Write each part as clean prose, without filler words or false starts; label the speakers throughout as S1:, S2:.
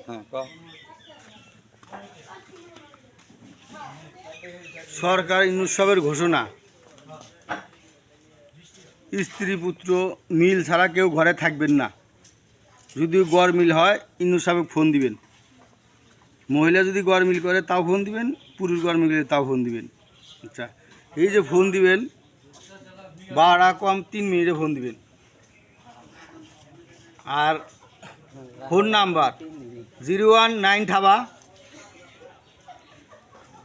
S1: হ্যাঁ সরকার উৎসবের ঘোষণা, স্ত্রী পুত্র মিল ছাড়া কেউ ঘরে থাকবেন না। যদি গড় মিল হয় ইন্নু সাহেব ফোন দিবেন। মহিলা যদি গড় মিল করে তাও ফোন দিবেন, পুরুষ গড় মিল করে তাও ফোন দিবেন। আচ্ছা, এই যে ফোন দিবেন ভাড়া কম 3 মিনিটে ফোন দিবেন। আর ফোন নাম্বার 019 থাবা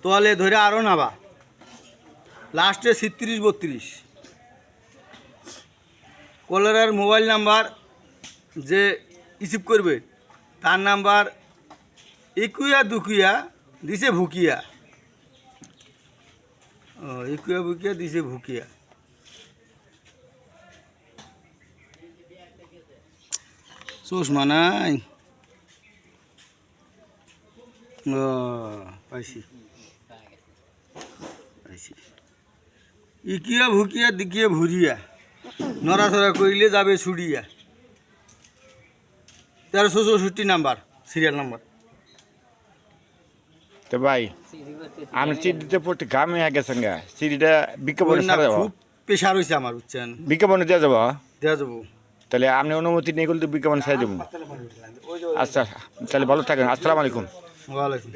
S1: তোয়ালে ধরে আরও নাবা লাস্টে 3632। কলারের মোবাইল নাম্বার যে রিসিভ করবে তার নাম্বার একুয়া দুকুয়া দিছে ভুকিয়া, একুয়া বুকিয়া দিছে ভুকিয়া। চশমা নাই, পাইছি পাইছি। ইকিয়া ভুকিয়া দিকিয়া ভুরিয়া, নড়াচড়া করিলে যাবে ছুড়িয়া। 1364 নাম্বার, সিরিয়াল নাম্বার।
S2: তো ভাই আমি চিঠিতে পড়তে গ্রামে গেছেন গা, চিঠিটা বিজ্ঞাপনে ছাড়া যাবো,
S1: খুব প্রেশার হয়েছে আমার, বুঝছেন?
S2: বিজ্ঞাপনে দেওয়া যাবো।
S1: দেওয়া যাবো।
S2: তাহলে আপনি অনুমতি নিয়ে গেলে তো বিজ্ঞাপন ছাড়া যাবো। আচ্ছা তাহলে ভালো থাকেন, আসসালামু আলাইকুম।
S1: ওয়ালাইকুম।